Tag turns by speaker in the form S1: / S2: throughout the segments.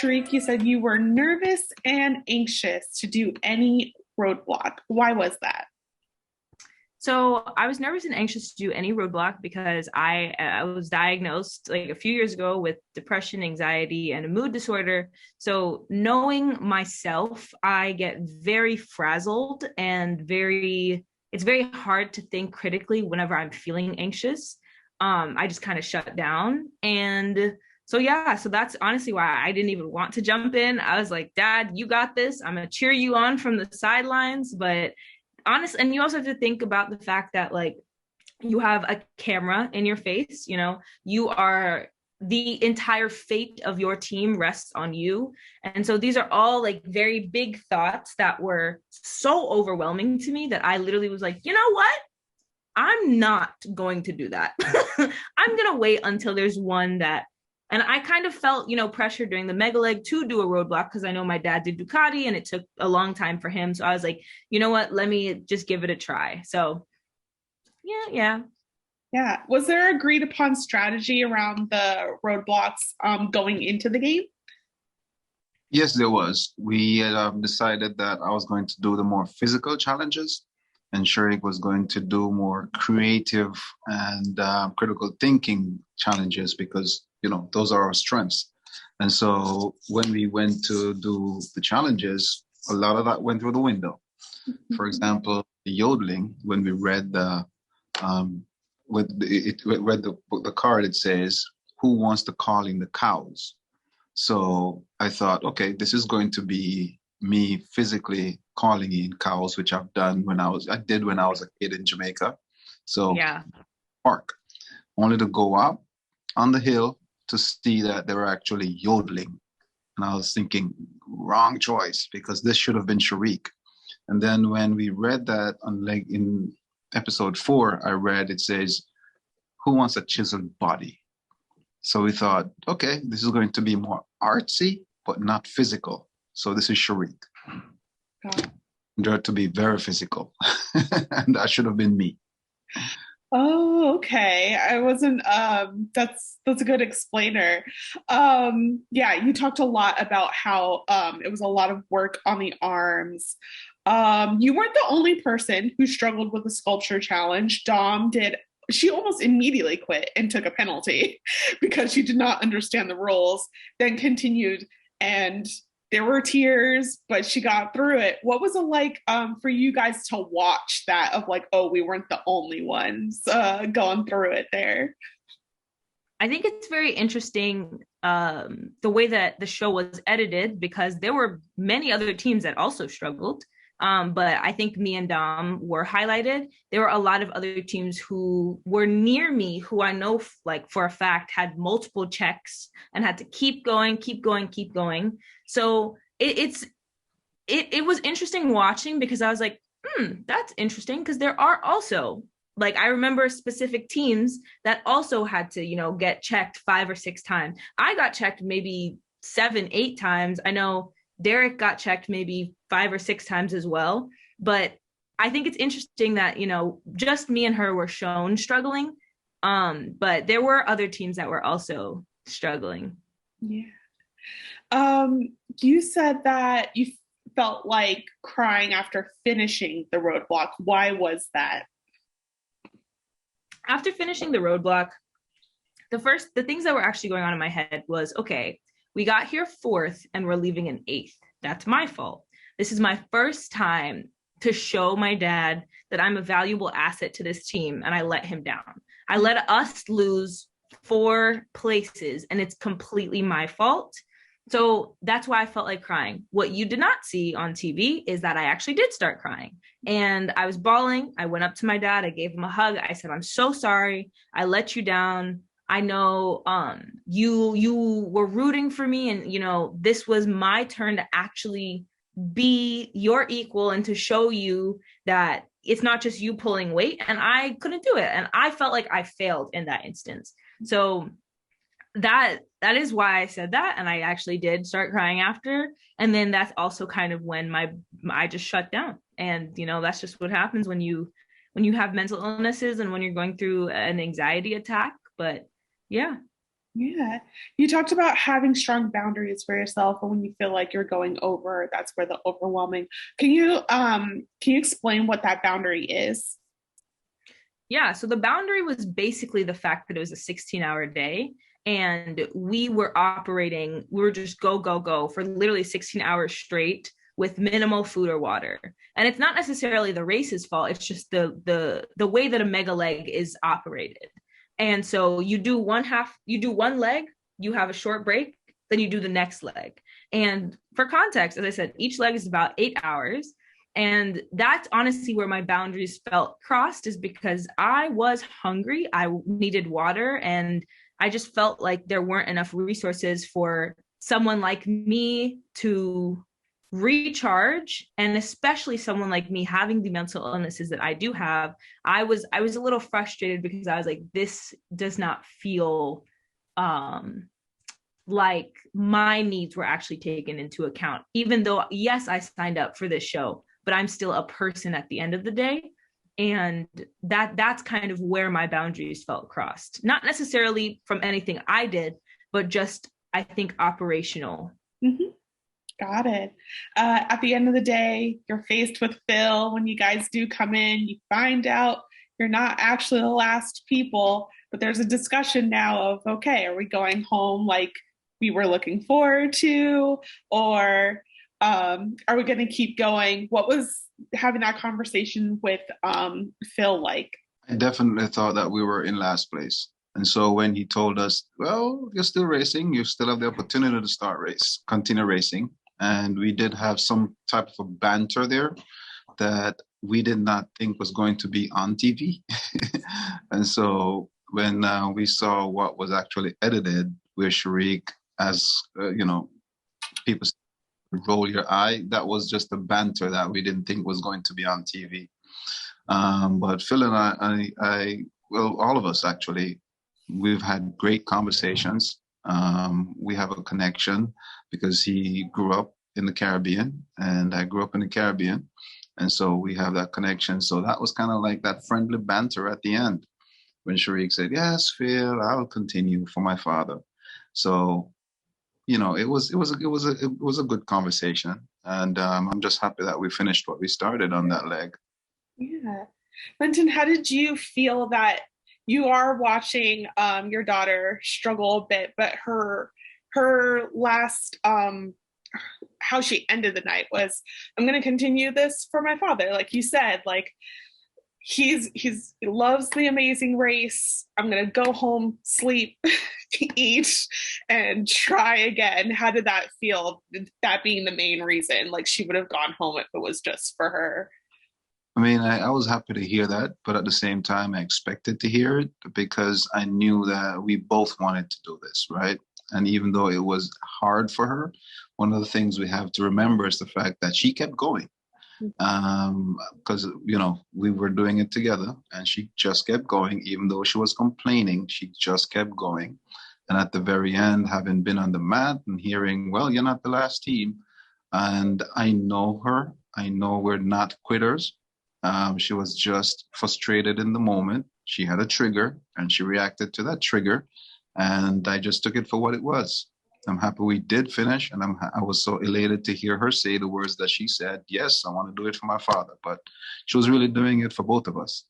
S1: Sharik, you said you were nervous and anxious to do any roadblock. Why was that?
S2: So I was nervous and anxious to do any roadblock because I was diagnosed like a few years ago with depression, anxiety, and a mood disorder. So knowing myself, I get very frazzled and it's very hard to think critically whenever I'm feeling anxious. I just kind of shut down. And so yeah, so that's honestly why I didn't even want to jump in. I was like, Dad, you got this. I'm gonna cheer you on from the sidelines. But honest, and you also have to think about the fact that like you have a camera in your face, you are the entire fate of your team rests on you. And so these are all like very big thoughts that were so overwhelming to me that I literally was like, you know what? I'm not going to do that. I'm going to wait until there's one that, and I kind of felt, pressure during the mega leg to do a roadblock because I know my dad did Ducati and it took a long time for him. So I was like, you know what, let me just give it a try. So yeah.
S1: Yeah. Was there agreed upon strategy around the roadblocks going into the game?
S3: Yes, there was. We had decided that I was going to do the more physical challenges, and Sharik was going to do more creative and critical thinking challenges because, those are our strengths. And so when we went to do the challenges, a lot of that went through the window. For example, the yodeling, when we read the the card, it says, "Who wants to call in the cows?" So I thought, okay, this is going to be me physically calling in cows, which I've done when I was a kid in Jamaica. So
S2: yeah,
S3: park, only to go up on the hill to see that they were actually yodeling. And I was thinking, wrong choice, because this should have been Sharik. And then when we read that like in episode 4, I read it says, "Who wants a chiseled body?" So we thought, okay, this is going to be more artsy, but not physical. So this is Sharik. To be very physical. And that should have been me.
S1: Oh, okay. I wasn't that's a good explainer. Yeah, you talked a lot about how it was a lot of work on the arms. You weren't the only person who struggled with the sculpture challenge. Dom did. She almost immediately quit and took a penalty because she did not understand the rules, then continued, and there were tears, but she got through it. What was it like for you guys to watch that of like, oh, we weren't the only ones going through it there?
S2: I think it's very interesting the way that the show was edited because there were many other teams that also struggled. But I think me and Dom were highlighted. There were a lot of other teams who were near me, who I know like for a fact had multiple checks and had to keep going. So it was interesting watching because I was like, that's interesting because there are also like I remember specific teams that also had to, get checked 5 or 6 times. I got checked maybe 7, 8 times. I know Derek got checked maybe 5 or 6 times as well. But I think it's interesting that, just me and her were shown struggling. But there were other teams that were also struggling.
S1: Yeah. You said that you felt like crying after finishing the roadblock. Why was that?
S2: After finishing the roadblock, the things that were actually going on in my head was, okay, we got here 4th and we're leaving in 8th. That's my fault. This is my first time to show my dad that I'm a valuable asset to this team, and I let him down. I let us lose 4 places, and it's completely my fault. So that's why I felt like crying. What you did not see on TV is that I actually did start crying. And I was bawling. I went up to my dad. I gave him a hug. I said, "I'm so sorry. I let you down. I know you were rooting for me, and this was my turn to actually be your equal and to show you that it's not just you pulling weight." And I couldn't do it, and I felt like I failed in that instance. So that is why I said that, and I actually did start crying after. And then that's also kind of when I just shut down, and that's just what happens when you have mental illnesses and when you're going through an anxiety attack. But yeah.
S1: Yeah. You talked about having strong boundaries for yourself, and when you feel like you're going over, that's where the overwhelming. Can you explain what that boundary is?
S2: Yeah, so the boundary was basically the fact that it was a 16-hour day and we were just go, go, go for literally 16 hours straight with minimal food or water. And it's not necessarily the race's fault, it's just the way that a mega leg is operated. And so you do one leg, you have a short break, then you do the next leg. And for context, as I said, each leg is about 8 hours. And that's honestly where my boundaries felt crossed, is because I was hungry, I needed water, and I just felt like there weren't enough resources for someone like me to recharge, and especially someone like me having the mental illnesses that I do have. I was a little frustrated because I was like, this does not feel um like my needs were actually taken into account, even though yes, I signed up for this show, but I'm still a person at the end of the day. And that's kind of where my boundaries felt crossed, not necessarily from anything I did, but just I think operational.
S1: Mhm. Got it. At the end of the day, you're faced with Phil. When you guys do come in, you find out you're not actually the last people, but there's a discussion now of, okay, are we going home like we were looking forward to, or are we going to keep going? What was having that conversation with Phil like?
S3: I definitely thought that we were in last place. And so when he told us, well, you're still racing, you still have the opportunity to continue racing. And we did have some type of a banter there that we did not think was going to be on TV. And so when we saw what was actually edited, where Sharik, as people roll your eye, that was just a banter that we didn't think was going to be on TV. But Phil and well, all of us actually, we've had great conversations. We have a connection because he grew up in the Caribbean and I grew up in the Caribbean. And so we have that connection. So that was kind of like that friendly banter at the end when Sharik said, yes, Phil, I'll continue for my father. So, it was a good conversation. And I'm just happy that we finished what we started on that leg.
S1: Yeah. Linton, how did you feel that you are watching your daughter struggle a bit, but her last how she ended the night was, I'm going to continue this for my father, like you said, like he loves the Amazing Race. I'm going to go home, sleep, eat, and try again. How did that feel, that being the main reason, like she would have gone home if it was just for her?
S3: I mean, I was happy to hear that, but at the same time, I expected to hear it because I knew that we both wanted to do this, right? And even though it was hard for her, one of the things we have to remember is the fact that she kept going. Because, we were doing it together and she just kept going, even though she was complaining, she just kept going. And at the very end, having been on the mat and hearing, well, you're not the last team. And I know her, I know we're not quitters. She was just frustrated in the moment. She had a trigger and she reacted to that trigger. And I just took it for what it was. I'm happy we did finish. And I was so elated to hear her say the words that she said. Yes, I want to do it for my father. But she was really doing it for both of us.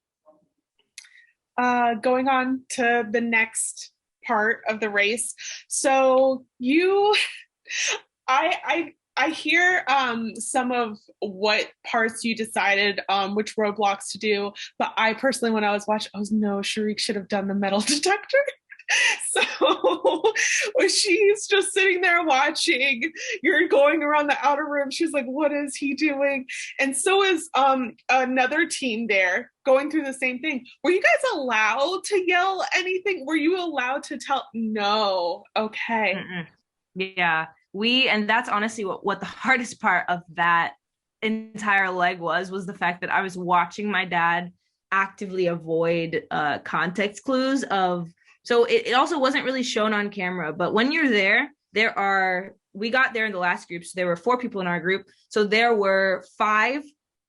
S1: Going on to the next part of the race. So I hear some of what parts you decided which roadblocks to do, but I personally, when I was watching, I was, no, Sharik should have done the metal detector. So she's just sitting there watching, you're going around the outer room, she's like, what is he doing? And so is another team there going through the same thing. Were you guys allowed to yell anything? Were you allowed to tell? No. Okay.
S2: Mm-mm. Yeah, and that's honestly what the hardest part of that entire leg was the fact that I was watching my dad actively avoid context clues of, so it also wasn't really shown on camera, but when you're there, we got there in the last group, so there were 4 people in our group, so there were 5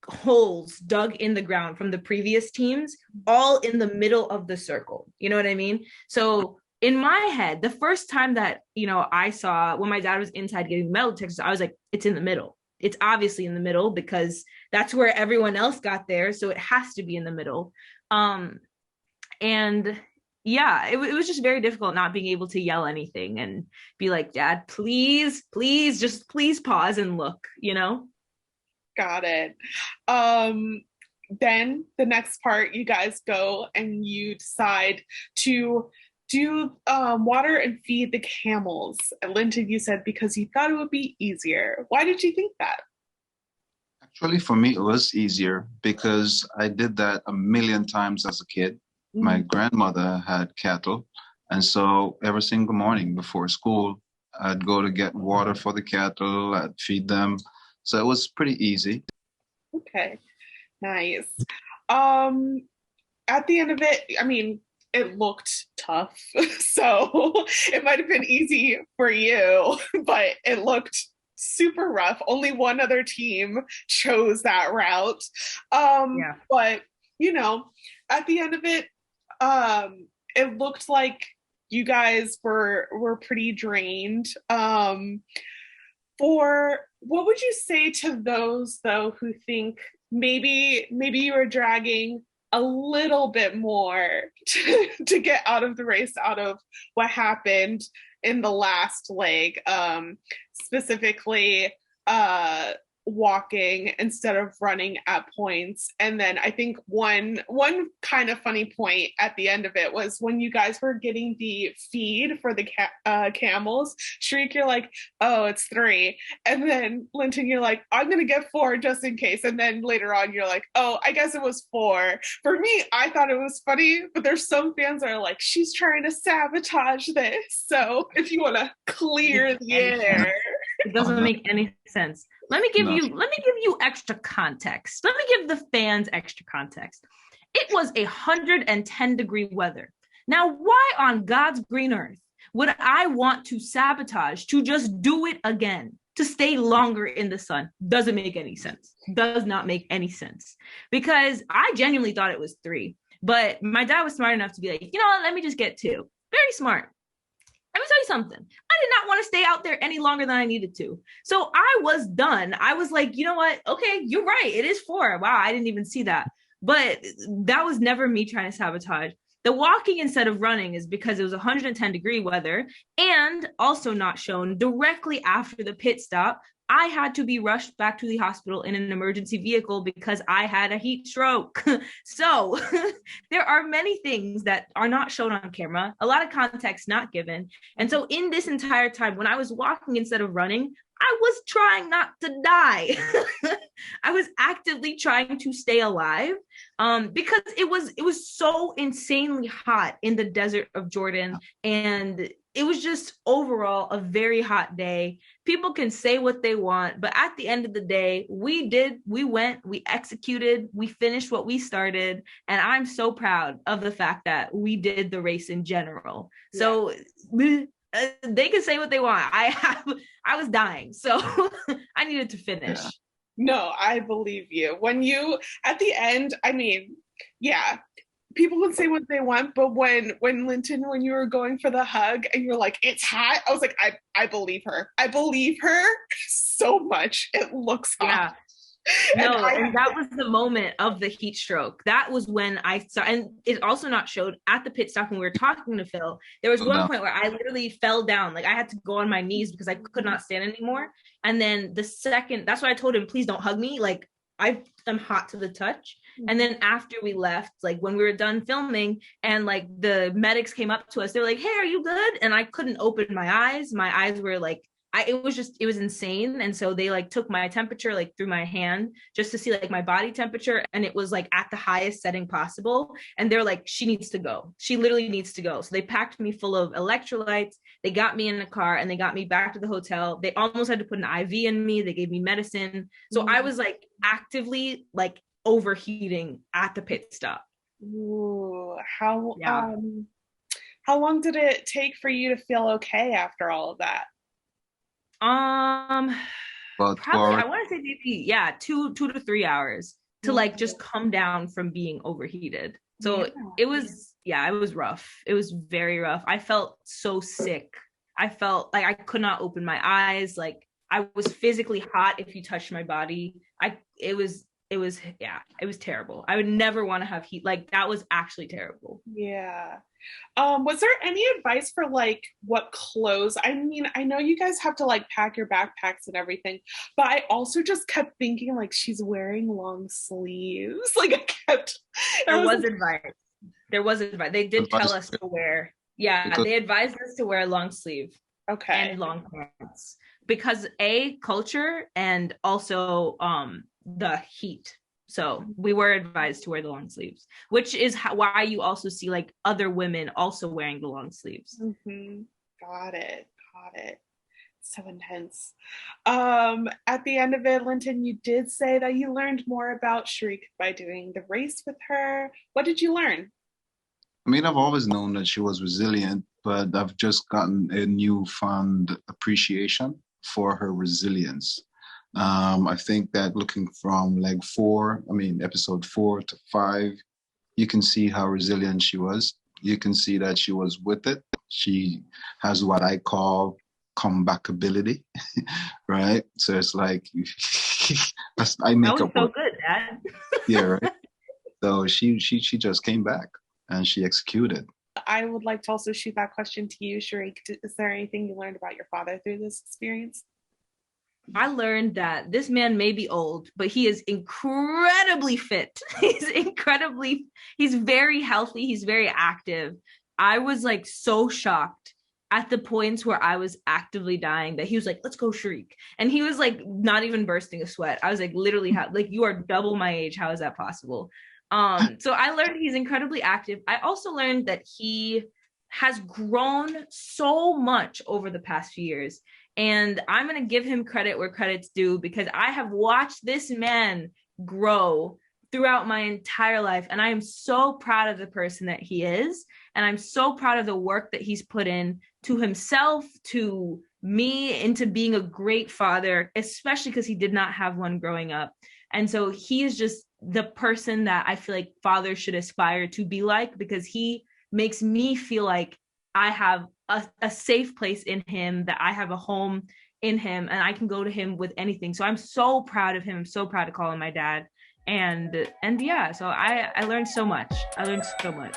S2: holes dug in the ground from the previous teams, all in the middle of the circle. You know what I mean? So in my head, the first time that, I saw when my dad was inside getting the metal detectors, I was like, it's in the middle. It's obviously in the middle because that's where everyone else got there. So it has to be in the middle. And yeah, it was just very difficult not being able to yell anything and be like, Dad, please, just please pause and look,
S1: Got it. Then the next part, you guys go and you decide to do water and feed the camels. And Linton, you said because you thought it would be easier. Why did you think that?
S3: Actually, for me, it was easier because I did that a million times as a kid. My grandmother had cattle. And so every single morning before school, I'd go to get water for the cattle, I'd feed them. So it was pretty easy.
S1: Okay, nice. At the end of it, I mean, it looked tough. So it might have been easy for you, but it looked super rough. Only one other team chose that route.
S2: Yeah.
S1: But, at the end of it, it looked like you guys were pretty drained. For what would you say to those though who think maybe you were dragging a little bit more to get out of the race, out of what happened in the last leg, specifically walking instead of running at points. And then I think one kind of funny point at the end of it was when you guys were getting the feed for the camels. Sharik, you're like, oh, it's 3. And then Linton, you're like, I'm gonna get 4 just in case. And then later on you're like, oh, I guess it was 4. For me, I thought it was funny, but there's some fans that are like, she's trying to sabotage this. So if you want to clear the air.
S2: It doesn't make any sense. Let me give you extra context. Let me give the fans extra context. It was 110-degree weather. Now, why on God's green earth would I want to sabotage to just do it again, to stay longer in the sun? Doesn't make any sense. Does not make any sense. Because I genuinely thought it was 3. But my dad was smart enough to be like, you know what, let me just get 2. Very smart. Let me tell you something. I did not want to stay out there any longer than I needed to. So I was done. I was like, you know what? Okay, you're right. It is 4. Wow, I didn't even see that. But that was never me trying to sabotage. The walking instead of running is because it was 110-degree weather, and also not shown directly after the pit stop, I had to be rushed back to the hospital in an emergency vehicle because I had a heat stroke. So there are many things that are not shown on camera, a lot of context not given. And so in this entire time, when I was walking instead of running, I was trying not to die. I was actively trying to stay alive because it was so insanely hot in the desert of Jordan, and it was just overall a very hot day. People can say what they want, but at the end of the day, we went, we executed, we finished what we started. And I'm so proud of the fact that we did the race in general. Yeah. So they can say what they want. I was dying, so I needed to finish.
S1: Yeah. No, I believe you. When you, at the end, I mean, yeah, people can say what they want, but when Linton, when you were going for the hug and you're like, it's hot, I was like, I believe her. I believe her so much. It looks hot.
S2: Yeah. No, and that was the moment of the heat stroke. That was when I saw, and it's also not showed at the pit stop when we were talking to Phil. There was one point where I literally fell down. Like I had to go on my knees because I could not stand anymore. And then the second, that's why I told him, please don't hug me. Like I'm hot to the touch. And then after we left, like when we were done filming and like the medics came up to us, they were like, hey, are you good? And I couldn't open my eyes. My eyes were like, it was insane. And so they like took my temperature like through my hand just to see like my body temperature. And it was like at the highest setting possible. And they're like, she needs to go. She literally needs to go. So they packed me full of electrolytes. They got me in a car and they got me back to the hotel. They almost had to put an IV in me. They gave me medicine. So I was like actively like overheating at the pit stop.
S1: Ooh, how long did it take for you to feel okay after all of that?
S2: Probably I want to say maybe 2 to 3 hours to like just come down from being overheated. So it was yeah, it was rough. It was very rough. I felt so sick. I felt like I could not open my eyes. Like I was physically hot if you touched my body. It was terrible. I would never want to have heat. Like that was actually terrible.
S1: Yeah. Was there any advice for like what clothes? I mean, I know you guys have to like pack your backpacks and everything, but I also just kept thinking like she's wearing long sleeves. Like I
S2: There
S1: was
S2: was
S1: like,
S2: advice. There was advice. They did tell
S3: Advice
S2: us to wear, yeah,
S3: because
S2: they advised us to wear a long sleeve
S1: okay.
S2: and long pants because a culture and also the heat. So we were advised to wear the long sleeves, which is why you also see like other women also wearing the long sleeves.
S1: Mm-hmm. Got it. Got it. So intense. At the end of it, Linton, you did say that you learned more about Sharik by doing the race with her. What did you learn?
S3: I mean, I've always known that she was resilient, but I've just gotten a newfound appreciation for her resilience. I think that looking from episode 4 to 5, you can see how resilient she was. You can see that she was with it. She has what I call comeback ability, right? So it's like I
S2: That
S3: make
S2: was
S3: up
S2: so
S3: work.
S2: good, Dad.
S3: Yeah, right. So she just came back and she executed.
S1: I would like to also shoot that question to you, Sharik. Is there anything you learned about your father through this experience?
S2: I learned that this man may be old, but he is incredibly fit. He's very healthy. He's very active. I was like so shocked at the points where I was actively dying that he was like, let's go shriek. And he was like, not even bursting a sweat. I was like, literally, like, you are double my age. How is that possible? So I learned he's incredibly active. I also learned that he has grown so much over the past few years. And I'm going to give him credit where credit's due because I have watched this man grow throughout my entire life. And I am so proud of the person that he is. And I'm so proud of the work that he's put in to himself, to me, into being a great father, especially because he did not have one growing up. And so he is just the person that I feel like fathers should aspire to be like because he makes me feel like I have a safe place in him, that I have a home in him, and I can go to him with anything. So I'm so proud of him. I'm so proud to call him my dad. And yeah, so I learned so much. I learned so much.